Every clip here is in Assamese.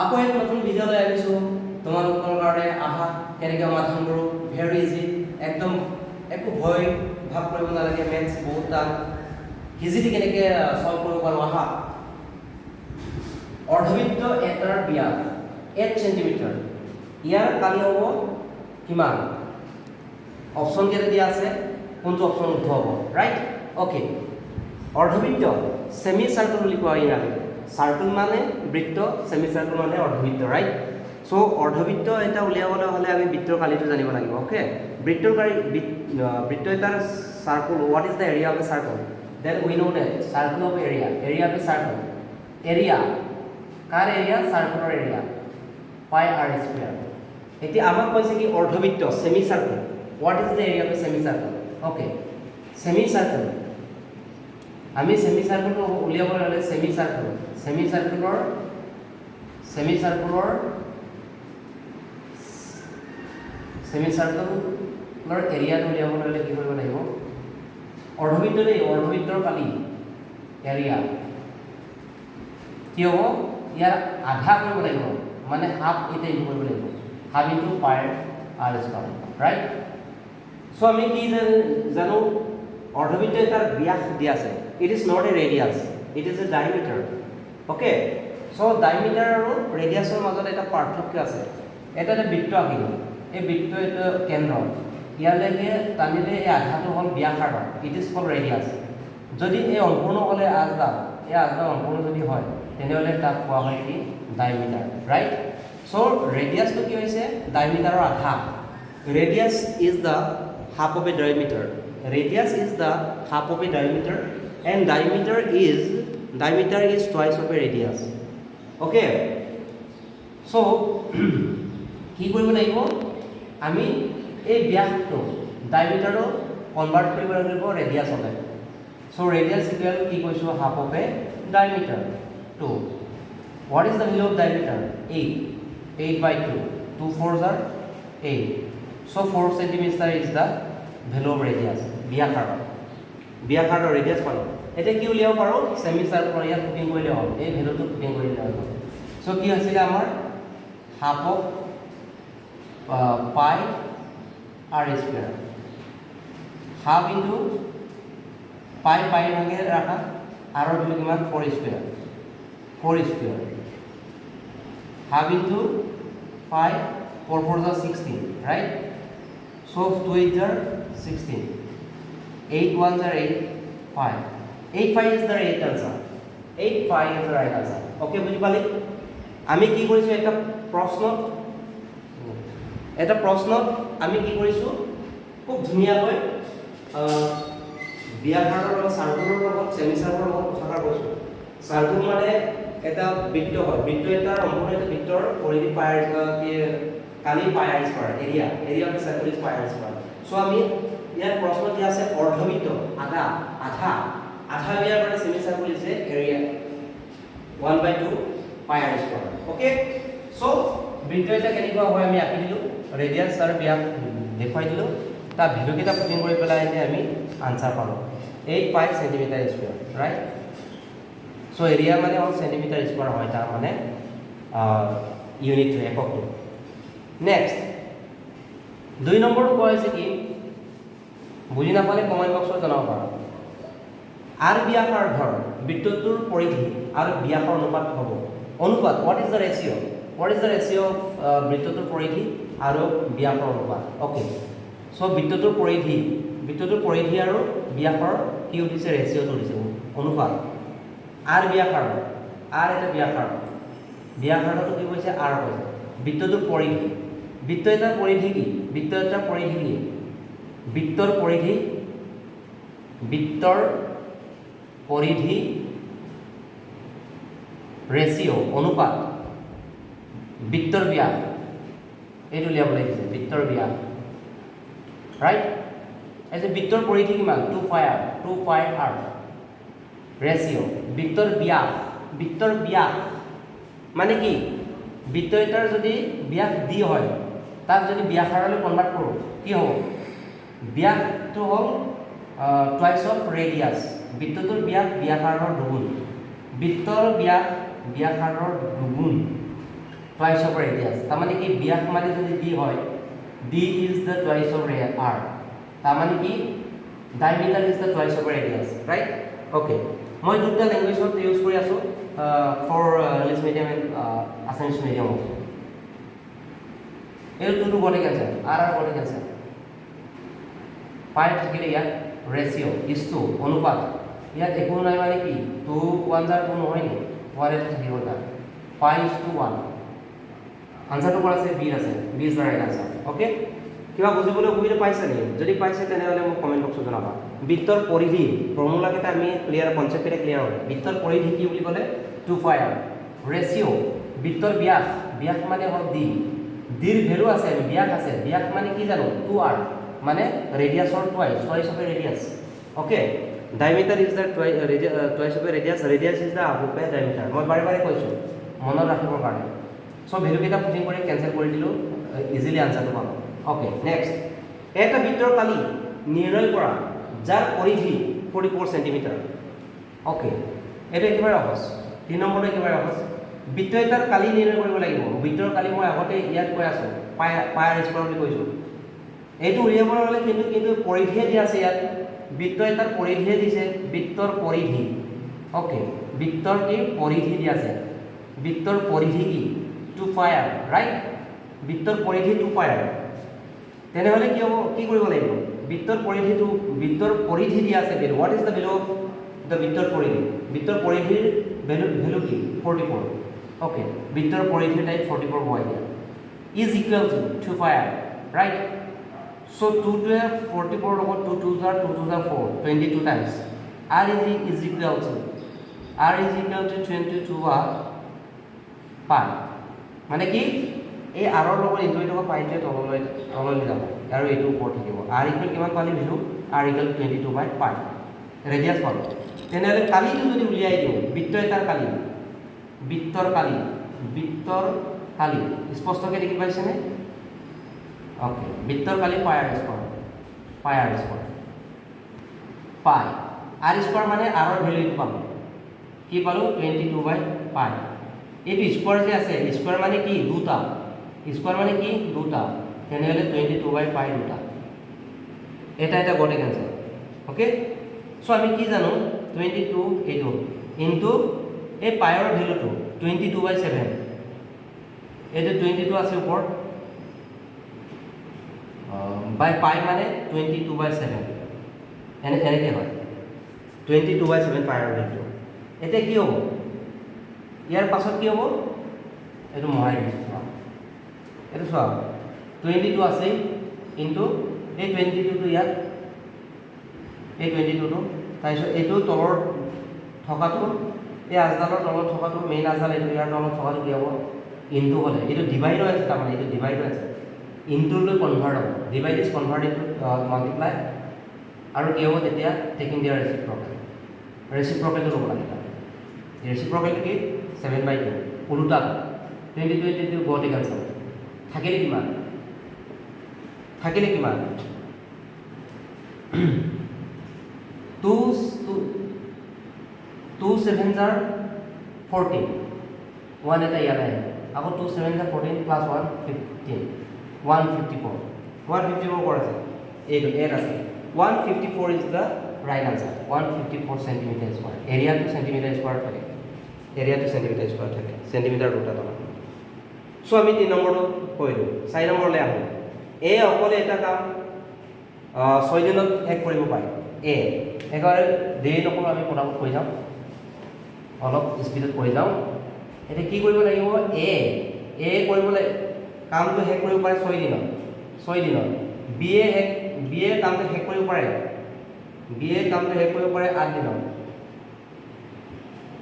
আকৌ এক নতুন ভিডিঅ' লৈ আহিছোঁ তোমালোকৰ কাৰণে। আহা কেনেকৈ সমাধান কৰোঁ, ভেৰি ইজি, একদম একো ভয় ভাৱ কৰিব নালাগে। মেথছ বহুত টান, ইজিলি কেনেকৈ সলভ কৰিব পাৰোঁ। আহা, অৰ্ধবৃত্ত এটাৰ ব্যাস 8 চেণ্টিমিটাৰ, ইয়াৰ কালি হ'ব কিমান? অপশ্যন কেইটা দিয়া আছে, কোনটো অপশ্যন শুদ্ধ হ'ব, ৰাইট? অ'কে, অৰ্ধবৃত্ত ছেমি চাৰ্কল বুলি কোৱা ইংৰাজীত। চাৰ্কল মানে বৃত্ত, ছেমি চাৰ্কল মানে অৰ্ধবৃত্ত, ৰাইট? চ' অৰ্ধবৃত্ত এটা উলিয়াবলৈ হ'লে আমি বৃত্তৰ কালিটো জানিব লাগিব। অ'কে, বৃত্ত এটাৰ circle, what is the area of a circle? Then we know that circle of area, area of a circle, area কাৰ এৰিয়া? চাৰ্কলৰ এৰিয়া, পাই আৰ স্কুৱেৰ। এতিয়া আমাক কৈছে কি অৰ্ধবৃত্ত semicircle, what is the area of a semicircle? Okay, semicircle, আমি ছেমি চাৰ্কলটো উলিয়াবলৈ হ'লে ছেমি চাৰ্কলৰ এৰিয়াটো উলিয়াবলৈ হ'লে কি কৰিব লাগিব? অৰ্ধবৃত্তৰ কালি এৰিয়া কি হ'ব? ইয়াৰ আধা কৰিব লাগিব, মানে হাফ এটা ইনটু কৰিব লাগিব, half into pi r square, right? So' আমি কি জানো, অৰ্ধবৃত্ত এটাৰ ব্যাস দিয়া আছে। It is not a radius, it is a diameter. Okay, so' diameter আৰু ৰেডিয়াছৰ মাজত এটা পাৰ্থক্য আছে। এটা বৃত্ত আঁকিলোঁ, এই বৃত্ত এটা কেন্দ্ৰ, ইয়ালৈকে টানিলে এই আধাটো হ'ল ব্যাসাৰ্ধ, ইট ইজ কল্ড ৰেডিয়াছ। যদি এই সম্পূৰ্ণ হ'লে আজদাল, এই আজদাল সম্পূৰ্ণ যদি হয় তেনেহ'লে তাক কোৱা হয় কি? Diameter, right? চ' ৰেডিয়াছটো কি হৈছে? ডায়মিটাৰৰ আধা। Radius is the half of a diameter, radius is the half of a diameter, and diameter is twice of a radius. Okay, so' কি কৰিব লাগিব? আমি এই ব্যাসটো ডায়মিটাৰটো কনভাৰ্ট কৰিব লাগিব ৰেডিয়াছলৈ। চ' ৰেডিয়াছ ইকুৱেল কি কৈছোঁ? Half of a diameter to, what is the value of diameter? 8/2, 2 4s are 8, so 4 centimeter is the value of radius, ব্যাসাৰ্ধ ৰেডিয়াছ পালোঁ। এতিয়া কি উলিয়াব পাৰোঁ? ছেমি চাৰ্কলৰ ইয়াত পুটিং কৰিলে হ'ল, এই ভেলুটো পুটিং কৰিলে হ'ল। চ' কি আছিলে আমাৰ? হাফ অফ পাই আৰ স্কুৱেৰ, হাফ ইনটু পাই ভাগে ৰাখা, আৰৰ ভেলু কিমান? 4 স্কুৱেৰ, হাফ ইনটু পাই, 4 4s are 16, right? So 2 8s are 16, 8 1s are 8, 5, 8 5 is the right answer, 8 5 is the right answer. Okay, বুজি পালি? আমি কি কৰিছোঁ? এটা প্ৰশ্নত আমি কি কৰিছোঁ? খুব ধুনীয়াকৈ ব্যাসাৰ্ধৰ লগত চাৰ্কলৰ লগত ছেমি চাৰ্কলৰ লগত কথাষাৰ কৈছোঁ। চাৰ্কল মানে এটা বৃত্ত হয়, বৃত্ত এটাৰ সম্পূৰ্ণ এটা বৃত্তৰ পৰিধি কালি পাই r square, area of circle is পাই আৰ স্কয়াৰ। চ' আমি ইয়াৰ প্ৰশ্ন দিয়া আছে অৰ্ধবৃত্ত আধা ইয়াৰ মানে ছেমি চাৰ্কল ইজ এৰিয়া 1/2 পাই আৰ স্কয়াৰ। অ'কে, চ' বৃত্ত এটা কেনেকুৱা হয় আমি আঁকি দিলোঁ, ৰেডিয়াছ আৰু ব্যাস দেখুৱাই দিলোঁ, তাৰ ভেলুকেইটা পুটিং কৰি পেলাই আমি আনচাৰ পালোঁ 8 পাই চেণ্টিমিটাৰ স্কুৱেৰ, ৰাইট? চ' এৰিয়া মানে হ'ল চেণ্টিমিটাৰ স্কুৱেৰ হয়, তাৰ মানে ইউনিটটো, এককটো। নেক্সট 2 নম্বৰটো কোৱা হৈছে কি? বুজি নাপালে কমেণ্ট বক্সত জনাব পাৰা। আৰ ব্যাসাৰ্ধৰ বৃত্তটোৰ পৰিধি আৰু ব্যাসৰ অনুপাত হ'ব। অনুপাত, what is the ratio' of বৃত্তটোৰ পৰিধি আৰু ব্যাসৰ অনুপাত? অ'কে, চ' বৃত্তটোৰ পৰিধি আৰু ব্যাসৰ কি উঠিছে? ৰেচিঅ'টো উঠিছে, অনুপাত। আৰ ব্যাসাৰ্ধ, আৰ এটা ব্যাসাৰ্ধটো কি কৈছে? আৰ কৈছে। বৃত্তটোৰ পৰিধি, বৃত্ত এটাৰ পৰিধি কি? বৃত্তৰ পৰিধি ৰেচিঅ' অনুপাত বৃত্তৰ ব্যাস, এইটো উলিয়াব লাগিছে, বৃত্তৰ ব্যাস, ৰাইট? এই বৃত্তৰ পৰিধি কিমান? 2 পাই আৰ ৰেচিঅ' বৃত্তৰ ব্যাস মানে কি? বৃত্ত এটাৰ যদি ব্যাস ডি হয়, তাক যদি ব্যাসাৰ্ধলৈ কনভাৰ্ট কৰোঁ কি হ'ব? ব্যাসটো হ'ল টুৱাইচ অফ ৰেডিয়াছ, বৃত্তটোৰ ব্যাসাৰ্ধৰ দুগুণ, বৃত্তৰ ব্যাসাৰ্ধৰ দুগুণ টুৱাইচ অফ ৰেডিয়াছ তাৰমানে কি ব্যাস মানে যদি d হয় d is the twice of r তাৰমানে কি diameter is the twice of radius right okay মই দুটা ল্যাঙ্গুৱেজত ইউজ কৰি আছো for English medium and Assamese medium also এই দুটো গটে কেনসেল r গটে কেনসেল পাই থাকিলে ইয়াত ৰেচিঅ' ইছটো অনুপাত ইয়াত একো নাই মানে কি 2 1 জাৰ 2 নহয় নি 1 এটা থাকিব তাৰ পাই ইজ টু 1 আনসাৰটো কৰা আছে বি আছে B is the right answer okay কিবা বুজিবলৈ অসুবিধা পাইছে নি যদি পাইছে তেনেহলে মোক কমেন্ট বক্সত জনাবা বৃত্তৰ পৰিধি ফৰ্মুলা কেইটা আমি ক্লিয়াৰ কনসেপ্ট কেইটা ক্লিয়াৰ হ'ল বৃত্তৰ পৰিধি কি বুলি ক'লে 2 পাই r ৰেচিঅ' বৃত্তৰ ব্যাস ব্যাস মানে হ'ল d ডিৰ ভ্যালু আছে ব্যাস আছে ব্যাস মানে কি জানো 2r মানে ৰেডিয়াছৰ twice of radius okay diameter is the twice of radius radius is the half of diameter মই বাৰে বাৰে কৈছো মনত ৰাখিবৰ কাৰণে সো ভ্যালু কেইটা পুটিং কৰি কেনসেল কৰি দিলো ইজিলি আনসাৰটো পাব ওকে নেক্সট এটা বৃত্তৰ কালি নিৰ্ণয় কৰা যাৰ পৰিধি 44 সেন্টিমিটাৰ ওকে এটা একেবাৰে সহজ 3 নম্বৰটো একেবাৰে সহজ বৃত্ত এটাৰ কালি নিৰ্ণয় কৰিব লাগিব বৃত্তৰ কালি মই আগতে ইয়াত কৈ আছো পাই r স্কয়াৰ বুলি কৈছো এইটো উলিয়াবৰ হলে কিন্তু পৰিধিয়ে দিয়া আছে ইয়াত বৃত্ত এটাৰ পৰিধিয়ে দিছে বৃত্তৰ পৰিধি ওকে বৃত্তৰ কি পৰিধি দিয়া আছে বৃত্তৰ পৰিধি কি 2 পাই r ৰাইট বৃত্তৰ পৰিধি 2 পাই r তেনেহলে কি হ'ব কি কৰিব লাগিব বৃত্তৰ পৰিধি দিয়া আছে value what is the value of the বৃত্তৰ পৰিধিৰ ভ্যালু কি 44 ওকে বৃত্তৰ পৰিধি টাইপ 44 হয় দিয়া ইজ ইকুৱেল টু 2 পাই r ৰাইট so 2 to 44 লগত 2 2 are 4 22 times r is equal to 22 pi মানে কি এই r ৰ লগত ইনটু ইনটু পাইতে তললৈ যাব আৰু এইটো ওপৰত থাকিব r ইকুৱেল কিমান পালি value r equal 22 by pi radius পালো তেনেহলে কালিটো যদি উলিয়াই দিও বৃত্ত এটাৰ বৃত্তৰ কালি স্পষ্টকৈ দেখি পাইছেনে ওকে বৃত্তৰ কালি পাই r স্কয়াৰ পাই r স্কয়াৰ মানে r ৰ ভ্যালু পালো কি পালো 22 বাই পাই এইটো স্কয়াৰ যে আছে স্কয়াৰ মানে কি দুটা তেনেহলে 22 বাই পাই দুটা এটা গটে কেনসেল ওকে সো আমি কি জানো 22 এইটো ইনটু এই পাইৰ ভ্যালুটো 22 বাই 7 এইটো 22 আছে ওপৰত by pi মানে 22 by 7 এনেকে হয় 22 by 7 পাই r ভ্যালু এতে কি হ'ব ইয়াৰ পাছত কি হ'ব এটো মহাই দিছো এটো চোৱা 22 আছে ইনটু এই 22 টো ইয়াত এই 22 টো তাইছো এটো তলৰ থকাটো এই আজদালৰ তলত থকাটো মেইন আজদাল এটো ইয়াৰ তলত থকাটো কি হ'ব ইনটু হলে এটো ডিভাইড হৈ আছে তাৰমানে এটো ডিভাইড হৈ আছে into to convert of divide is converted to multiply আৰু কি হ'ব তেতিয়া taking their reciprocal to লব লাগে reciprocal কি 7/2 উল্টা 22 গটে কেনসেল থাকিলে কিমান 2 7s are 14 1 এটা ইয়ালে আকৌ 2 7s are 14 plus 1 15 154 what is it 8 আছে 154 is the right answer 154 centimeter square area to centimeter square থাকে centimeter দুটা তলা সো আমি 3 নম্বৰটো কইলো 4 নম্বৰলৈ আহো এ অকলে এটা কাম 6 দিনত শেষ কৰিব পাৰি এ এবাৰে দেৰি নকৰো আমি পটাপট কৈ যাম অলপ স্পিডত কৈ যাম এটা কি কৰিব লাগিব এ কৰিবলৈ কামটো শেষ কৰিব পাৰে 6 দিনত বিএ কামটো শেষ কৰিব পাৰে 8 দিনত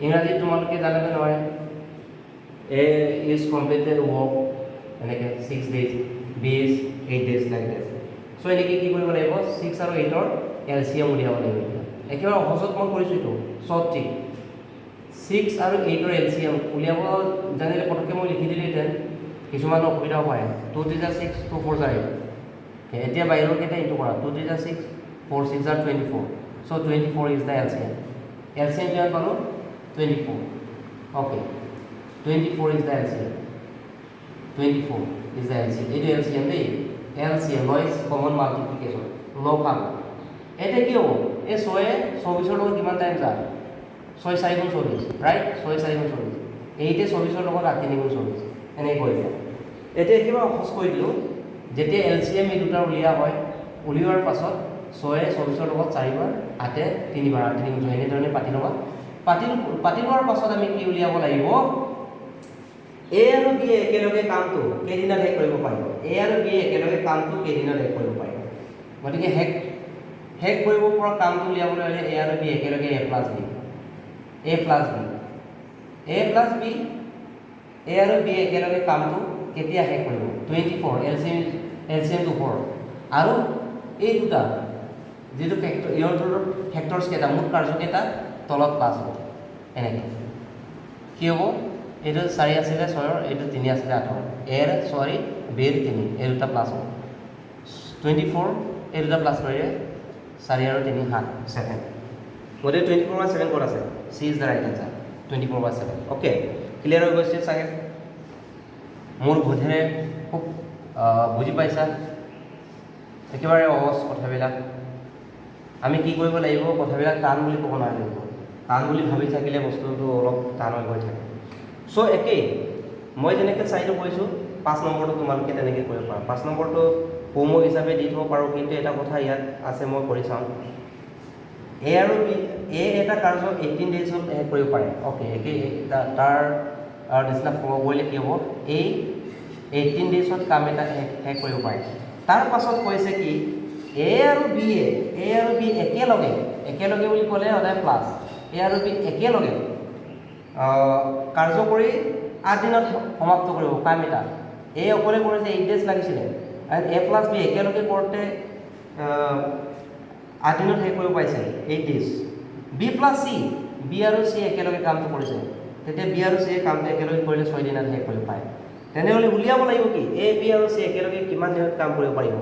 ইংৰাজী তোমালোকে জানাবে নহয় এ ইজ কমপ্লিটেড ওয়ার্ক এনেকে 6 days b is 8 days like that so এনেকে কি কৰিব লাগিব 6 আৰু 8 ৰ এলসিএম উলিয়াব লাগিব একেবাৰে সহজত মই কৰিছো এইটো সব ঠিক 6 আৰু 8 ৰ এলসিএম উলিয়াব জানিলে পটককে মই লিখি দিলে দেন কিছুমান অসুবিধা হয় 2 3 6 2 4 8 এতিয়া বাইৰৰ কেটা ইনটু কৰা 2 3 6 4 6 24 so 24 is the LCM কিমান পালো 24 okay 24 is the LCM 24 is the LCM. এইটো LCM দেই, LCM Lois common multiplication লসাগ। এতিয়া কি হ'ব, এই 6 এ 24 লগত কিমান টাইম যায়, 6 4 গুণ 24 ৰাইট, 6 4 গুণ 24, 8 এ 24 লগত 3 গুণ 24 এনেকৈ কৰি দিয়া। এতিয়া কিবা সহজ কৰি দিলোঁ, যেতিয়া LCM এই দুটা উলিওৱা হয়, উলিওৱাৰ পাছত 6 এ 24 লগত 4 বাৰ, 8 এ 3 বাৰ, 8 3 গুণ 24 এনেধৰণে পাতি ল'বা। পাতি লোৱাৰ পাছত আমি কি উলিয়াব লাগিব, এ আৰু বি একেলগে কামটো কেইদিনত শেষ কৰিব পাৰিব, এ আৰু বি একেলগে কামটো কেইদিনত শেষ কৰিব পাৰিব। গতিকে শেষ কৰিব পৰা কামটো উলিয়াবলৈ হ'লে এ আৰু বি একেলগে A plus B, A plus B, A plus B, এ আৰু বি একেলগে কামটো কেতিয়া শেষ কৰিব, 24 এলচিএমটো 4 আৰু এই দুটা যিটো ফেক্টৰ, ইহঁৰ ফেক্টৰ্ছ কেইটা, মুঠ কাৰ্যকেইটা তলত প্লাছ হ'ব। এনেকৈ কি হ'ব, এইটো 4 আছিলে 6ৰ, এইটো 3 আছিলে 8ৰ, এৰ 6 বিৰ 3, এই দুটা প্লাছ হ'ব 24, এই দুটা প্লাছ কৰিলে 4 আৰু 3 7 7, গতিকে 24/7 ক'ত আছে, C is the right answer 24/7। Okay, clear হৈ গৈছে চাগে, মোৰ বোধেৰে খুব বুজি পাইছা, একেবাৰে সহজ কথাবিলাক। আমি কি কৰিব লাগিব, কথাবিলাক টান বুলি ক'ব নালাগিব, টান বুলি ভাবি থাকিলে বস্তুটো অলপ টান হৈ গৈ থাকে। চ' একেই মই যেনেকৈ চাইটো কৈছোঁ, 5 নম্বৰটো তোমালোকে তেনেকৈ কৰিব পাৰা। 5 নম্বৰটো হোমৱৰ্ক হিচাপে দি থ'ব পাৰোঁ, কিন্তু এটা কথা ইয়াত আছে, মই কৰি চাওঁ। এ আৰু বি, এ এটা কাৰ্য 18 ডেইজত শেষ কৰিব পাৰে। অ'কে, একেই তাৰ নিচিনা কৰিলে কি হ'ব, এই 18 ডেইজত কাম এটা শেষ কৰিব পাৰে। তাৰ পাছত কৈছে কি, এ আৰু বি একেলগে বুলি ক'লে সদায় প্লাছ, এ আৰু বি একেলগে কাৰ্য কৰি 8 দিনত সমাপ্ত কৰিব কাম এটা। এ অকলে কৰিছে 8 ডেইজ লাগিছিলে, আৰু এ প্লাছ বি একেলগে কৰোঁতে 8 দিনত শেষ কৰিব পাৰিছে 8 days. B plus C, B আৰু চি একেলগে কামটো কৰিছে, তেতিয়া বি আৰু চি কামটো একেলগে কৰিলে 6 দিনত শেষ কৰিব পাৰে। তেনেহ'লে উলিয়াব লাগিব কি, এ বি আৰু চি একেলগে কিমান দিনত কাম কৰিব পাৰিব,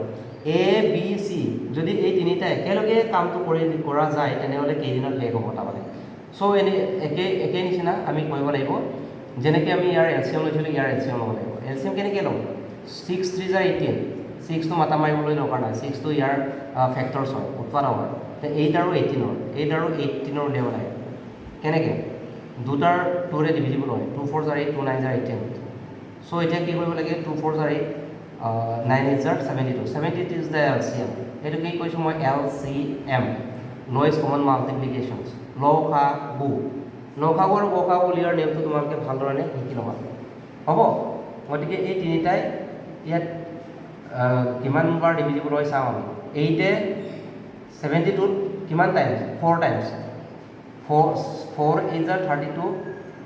এ বি চি যদি এই তিনিটা একেলগে কামটো কৰা যায়, তেনেহ'লে কেইদিনত শেষ হ'ব তাৰমানে। চ' একে নিচিনা আমি কৰিব লাগিব, যেনেকৈ আমি ইয়াৰ এলচিএম লৈছিলোঁ, ইয়াৰ এলচিএম ল'ব লাগিব। এলচিএম কেনেকৈ ল'ম, 6 3 18, 6টো মাতা মাৰিবলৈ দৰকাৰ নাই, 6টো ইয়াৰ ফেক্টৰ্ছ হয়, উৎপাদক হয়। 8 আৰু 18ৰ, 8 আৰু 18ৰ উলিয়াব লাগে। কেনেকৈ, দুটাৰ 2ৰে ডিভিজিবল হয়, 2 4 8, 2 9 18। চ' এতিয়া কি কৰিব লাগে, 2 4 8, 9 8 72, 72 ইজ দ্য এলচিএম। এইটো কি কৈছোঁ মই, LCM লয়েষ্ট কমন মাল্টিপ্লিকেশ্যনছ, লসাগু আৰু গসাগু উলিওৱাৰ নিয়মটো তোমালোকে ভালদৰে শিকি ল'বা, হ'ব। গতিকে এই তিনিটাই ইয়াত কিমান বাৰ ডিভিজিবল হয় চাওঁ আমি। 8 72ত কিমান টাইমছ, 4 টাইমছ, 4 8 32,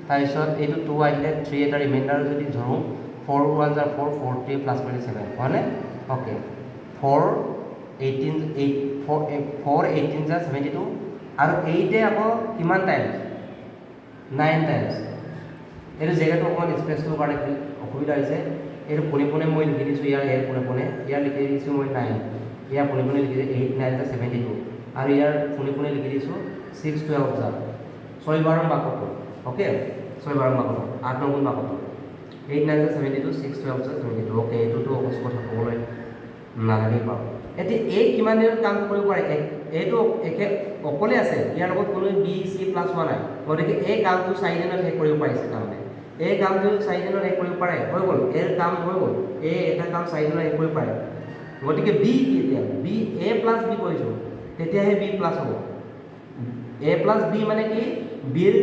তাৰপিছত এইটো 2 আহিলে 3 এটা ৰিমাইণ্ডাৰ যদি ধৰোঁ, 4 1 4, 4 3 প্লাছ কৰিলে 7, হয়নে? অ'কে, 4 18 72, আৰু 8 আকৌ কিমান টাইমছ, 9 টাইমছ। এইটো জেগাটো অকণমান স্পেচটোৰ কাৰণে অসুবিধা হৈছে, এইটো পোনে মই লিখি দিছোঁ, ইয়াৰ পোনে ইয়াৰ লিখি দিছোঁ মই 9, ইয়াৰ পোনে লিখি দিছোঁ 8 9 72, আৰু ইয়াৰ পোনে লিখি দিছোঁ 6 12 6 বাৰ বাকটো। অ'কে, 6 বাৰ বাকটো, 8 9 বাকটো, 8 9 72, 6 12 72। অ'কে, এইটোতো অৱশ্য কথা ক'বলৈ নালাগেই বাৰু। এতিয়া এই কিমান দিনত কাম কৰিব পাৰে, এইটো অকলে আছে, ইয়াৰ লগত কোনো বি চি প্লাছ হোৱা নাই, গতিকে এই কামটো 4 দিনত শেষ কৰিব পাৰিছে। তাৰমানে এই কামটো 4 দিনত শেষ কৰিব পাৰে, হৈ গ'ল, এই কাম হৈ গ'ল, এই এটা কাম 4 দিনত শেষ কৰিব পাৰে। গতিকে বি কি, এতিয়া বি এ প্লাছ বি কৰিছোঁ, তেতিয়াহে বি প্লাছ হ'ব। এ প্লাছ বি মানে কি, বিৰ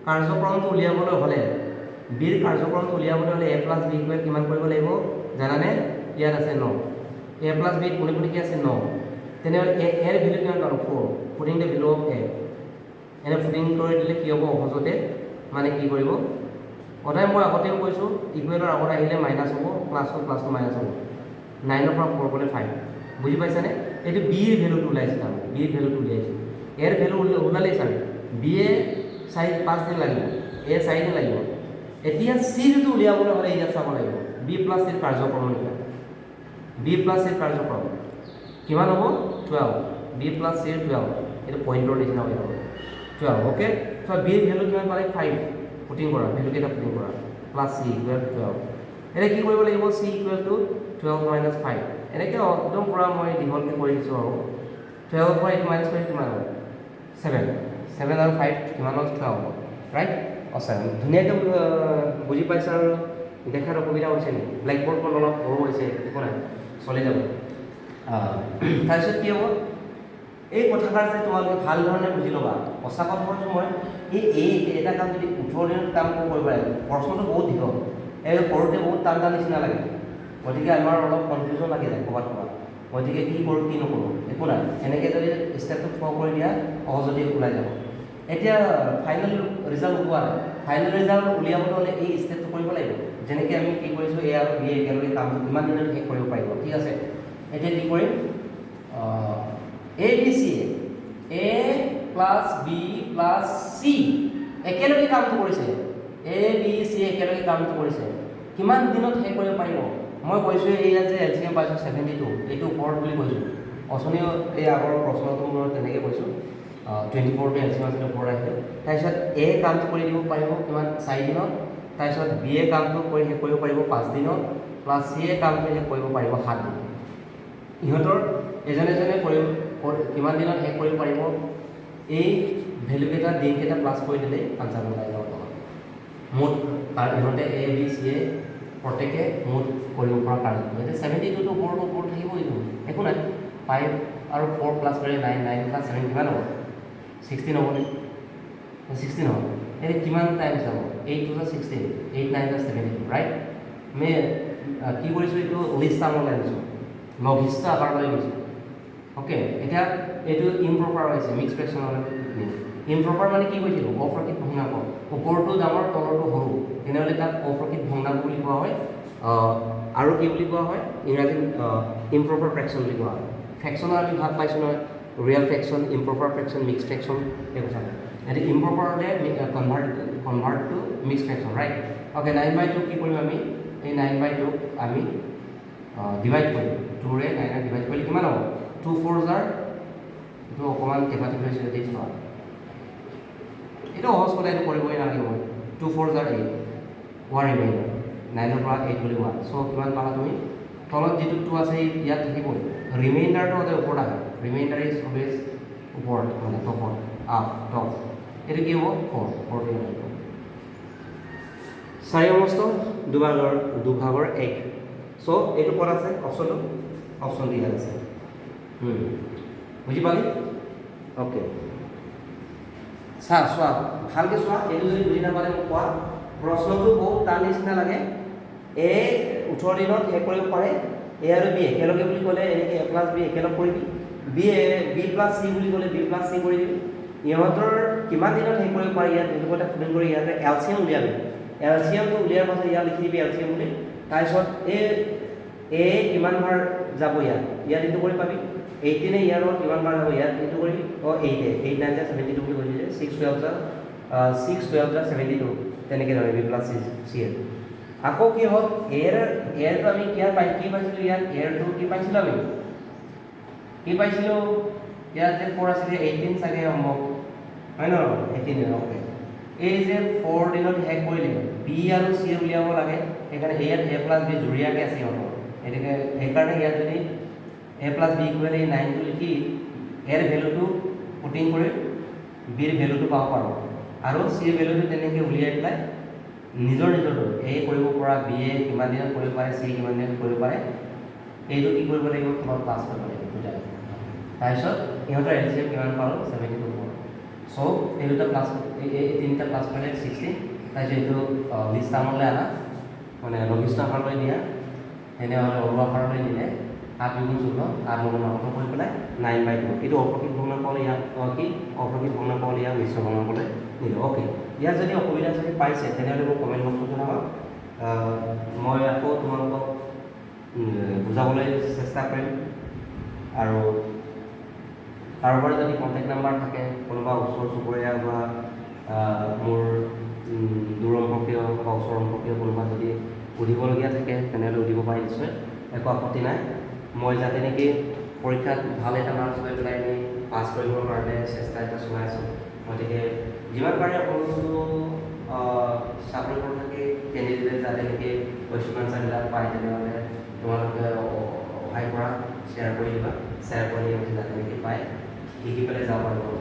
কাৰ্যক্ৰমটো উলিয়াবলৈ হ'লে এ প্লাছ বি কিমান কৰিব লাগিব জানানে? ইয়াত আছে 9, এ প্লাছ বি কোনে কি আছে 9, তেনেহ'লে এৰ ভেলু কিমান পালোঁ 4, পুটিং দ্য ভেলু অফ এ। এনে পুটিং কৰি দিলে কি হ'ব, সহজতে মানে কি কৰিব, সদায় মই আগতেও কৈছোঁ, ইকুৱেলৰ আগত আহিলে মাইনাছ হ'ব, প্লাছটো মাইনাছ হ'ব, 9ৰ পৰা 4 গ'লে 5, বুজি পাইছানে? এইটো বিৰ ভেলুটো ওলাইছে, তাৰমানে বিৰ ভেলুটো উলিয়াইছোঁ। এৰ ভেলু ওলালেই চাৰি, বি এ 5 দিন লাগিব, এ 4 দিন লাগিব। এতিয়া চিটো উলিয়াবলৈ হ'লে ইয়াত চাব লাগিব, বি প্লাছ চিৰ কাৰ্যক্ৰম উলিয়াই, বি প্লাছ চিৰ কাৰ্যক্ৰম কিমান হ'ব, 12, বি প্লাছ চিৰ 12, এইটো পইণ্টৰ নিচিনা হৈ যাব 12। অ'কে, চ' বিৰ ভেলু কিমান পালে 5, পুটিং কৰা, ভেলুকেইটা পুটিং কৰা, প্লাছ চি 12, এতিয়া কি কৰিব লাগিব c ইকুৱেল টু 12 মাইনাছ 5 এনেকৈ একদম পূৰা মই দীঘলকৈ কৰি দিছোঁ আৰু 12 পৰা 8 মাইনাছ কৰি কিমান হ'ব 7 আৰু 5 কিমান হ'ল 12 ৰাইট অ' 7 ধুনীয়াকৈ বুজি পাইছে আৰু দেখাত অসুবিধা হৈছে নেকি ব্লেকবৰ্ডখন অলপ সৰু হৈছে একো নাই চলি যাব তাৰপিছত কি হ'ব এই কথাষাৰ যে তোমালোকে ভাল ধৰণে বুজি ল'বা সঁচা কথা কৈছোঁ মই এই এটা কাম যদি 18 দিনত কাম কৰিব লাগে প্ৰশ্নটো বহুত দীঘল এই কৰোঁতে বহুত টান নিচিনা লাগে গতিকে আমাৰ অলপ কনফিউজন লাগি যায় ক'ৰবাত গতিকে কি কৰোঁ কি নকৰোঁ একো নাই এনেকৈ যদি ষ্টেপটো ফ'ল' কৰি দিয়া সহজতে ওলাই যাব এতিয়া ফাইনেল ৰিজাল্ট ওলোৱা নাই ফাইনেল ৰিজাল্ট উলিয়াবলৈ হ'লে এই ষ্টেপটো কৰিব লাগিব যেনেকৈ আমি কি কৰিছোঁ এ আৰু বি একেলগে কামটো কিমান দিনত শেষ কৰিব পাৰিব ঠিক আছে এতিয়া কি কৰিম A B C A plus B plus C একেলগে কামটো কৰিছে এ বি চি একেলগে কামটো কৰিছে কিমান দিনত শেষ কৰিব পাৰিব মই কৈছোঁ এয়া যে LCM পাইছোঁ 72 এইটো ওপৰত বুলি কৈছোঁ অথনিও এই আগৰ প্ৰশ্নটো মই তেনেকৈ কৈছোঁ 24টো LCM আছিল ওপৰত আহিছে তাৰপিছত এ কামটো কৰি দিব পাৰিব কিমান 4 দিনত তাৰপিছত বি এ কামটো কৰি শেষ কৰিব পাৰিব 5 দিনত প্লাছ চি এ কামটো শেষ কৰিব পাৰিব 7 দিন ইহঁতৰ এজনে কিমান দিনত শেষ কৰিব পাৰিব এই ভেলুকেইটা দিনকেইটা প্লাছ কৰি দিলেই আনচাৰটো ওলাই যাব মুঠ আৰু ইহঁতে এ বি চি এ প্ৰত্যেকে মুঠ কৰিব পৰা কাৰ্যটো এতিয়া 72টো ওপৰত থাকিব একো নাই 5 আৰু 4 প্লাছ কৰি 9 প্লাছ 7 কিমান হ'ব 16 হ'বনে 16 হ'ব এতিয়া কিমান টাইম যাব 8 to 16 8 9 72 ৰাইট আমি কি কৰিছোঁ এইটো লিষ্ট টাৰ্মলৈ আনিছোঁ লঘিষ্ঠ আকাৰলৈ গৈছোঁ অ'কে এতিয়া এইটো ইমপ্ৰপাৰ হৈছে মিক্স ফ্ৰেকশ্যনৰ ইমপ্ৰপাৰ মানে কি কৈছিলোঁ অপ্ৰকৃত ভগ্নাংক ওপৰটো ডাঙৰ তলৰটো সৰু তেনেহ'লে তাক অপ্ৰকৃত ভগ্নাংক বুলি কোৱা হয় আৰু কি বুলি কোৱা হয় ইংৰাজীত ইমপ্ৰপাৰ ফ্ৰেকশ্যন বুলি কোৱা হয় ফ্ৰেকশ্যনৰ আমি ভাগ পাইছোঁ নহয় real fraction improper fraction mix fraction এই কথা এতিয়া ইমপ্ৰপাৰতে convert to mix fraction right okay 9/2 কি কৰিম আমি এই 9/2 আমি ডিভাইড কৰিম 2ৰে 9 ডিভাইড কৰিলে কিমান হ'ব 2 4 জাৰ এইটো অকণমান কেপাচিটি হৈছে যদি চোৱা এইটো সহজ কথা এইটো কৰিবই নালাগিব 2 4 জাৰ 8 1 ৰিমেইনাৰ 9ৰ পৰা 8 বুলি 1 চ' কিমান পালা তুমি তলত যিটো 2 আছে ইয়াত থাকিবই ৰিমেইনাৰটো সদায় ওপৰত আহে ৰিমেইনাৰ ইজ অলৱেজ ওপৰত মানে টপত টপ এইটো কি হ'ব 4 4 সমস্ত দুভাগৰ 1 চ' এইটো ক'ত আছে অপশ্যনটো অপশ্যন দিয়া আছে বুজি পালি অ'কে চোৱা ভালকৈ চোৱা এইটো যদি বুজি নাপালে মোক কোৱা প্ৰশ্নটো বহুত টান নিচিনা লাগে এ 18 দিনত শেষ কৰিব পাৰে এ আৰু বি একেলগে বুলি ক'লে এনেকৈ এ প্লাছ বি একেলগ কৰিবি বি প্লাছ চি বুলি ক'লে বি প্লাছ চি কৰি দিবি ইহঁতৰ কিমান দিনত শেষ কৰিব পাৰে ইয়াত সেইটো কথা ফুৰিং কৰি ইয়াতে LCM উলিয়াবি LCMটো উলিয়াৰ পাছত ইয়াত লিখি দিবি LCM বুলি তাৰপিছত এ কিমান বাৰ যাব ইয়াত এইটো কৰি পাবি 18 ইয়াৰ লগত কিমান বাৰ যাব ইয়াত এইটো কৰিবি 8 9 72 বুলি কৈছে যে 6 12 72 তেনেকৈ ধৰিবি প্লাছ চি এ আকৌ কি হ'ল এৰটো আমি কি পাইছিলোঁ ইয়াত এৰটো কি পাইছিলোঁ আমি কি পাইছিলোঁ ইয়াত যে 4 আছিলে 18 চাগে সম্ভৱ হয় ন 18 অ'কে এই যে 4 দিনত শেষ কৰিলে বি আৰু চি উলিয়াব লাগে সেইকাৰণে ইয়াত এ প্লাছ বি জুৰীয়াকৈ আছে সিহঁতৰ গতিকে সেইকাৰণে ইয়াত যদি এ প্লাছ বি ইকুৱেল 9টো লিখি এৰ ভেলুটো পুটিং কৰি বিৰ ভেলুটো পাব পাৰোঁ আৰু চিৰ ভেলুটো তেনেকৈ উলিয়াই পেলাই নিজৰ এ কৰিব পৰা বি এ কিমান দিনত কৰিব পাৰে চি কিমান দিনত কৰিব পাৰে এইটো কি কৰিব লাগিব তোমাৰ ক্লাছ কৰিব লাগিব বুজাই তাৰপিছত ইহঁতৰ LCM কিমান পালোঁ 72 চ' এই দুটা প্লাছ এই তিনিটা প্লাছ কৰিলে 60 তাৰপিছত এইটো লিষ্ট টাৰ্মলৈ আনা মানে লঘিষ্ঠ আকাৰলৈ দিয়া তেনেহ'লে অৰু আকাৰলৈ দিলে 8 × 16 8 9 কৰি পেলাই 9/2 এইটো অপ্ৰকৃত ভগ্নাংক ইয়াত কি অপ্ৰকৃত ভগ্নাংক ইয়াত মিশ্ৰ ভগ্নাংকলৈ নিলোঁ অ'কে ইয়াত যদি অসুবিধা যদি পাইছে তেনেহ'লে মোক কমেণ্ট বক্সত জনাবা মই আকৌ তোমালোকক বুজাবলৈ চেষ্টা কৰিম আৰু কাৰোবাৰ যদি কণ্টেক্ট নাম্বাৰ থাকে কোনোবা ওচৰ চুবুৰীয়া বা মোৰ দূৰ সম্পৰ্কীয় বা ওচৰ সম্পৰ্কীয় কোনোবা যদি সুধিবলগীয়া থাকে তেনেহ'লে সুধিব পাৰি নিশ্চয় একো আপত্তি নাই মই যাতে নেকি পৰীক্ষাত ভাল এটা মাৰ্কছ লৈ পেলাই আমি পাছ কৰিবৰ কাৰণে চেষ্টা এটা চলাই আছোঁ গতিকে যিমান পাৰে সকলো চাকৰি কৰি থাকি কেণ্ডিডেটে যাতে নেকি কুৱেশ্যন আনচাৰবিলাক পায় তেনেহ'লে তোমালোকে সহায় কৰা শ্বেয়াৰ কৰি দিবা যাতে নেকি পায় শিকি পেলাই যাব পাৰিব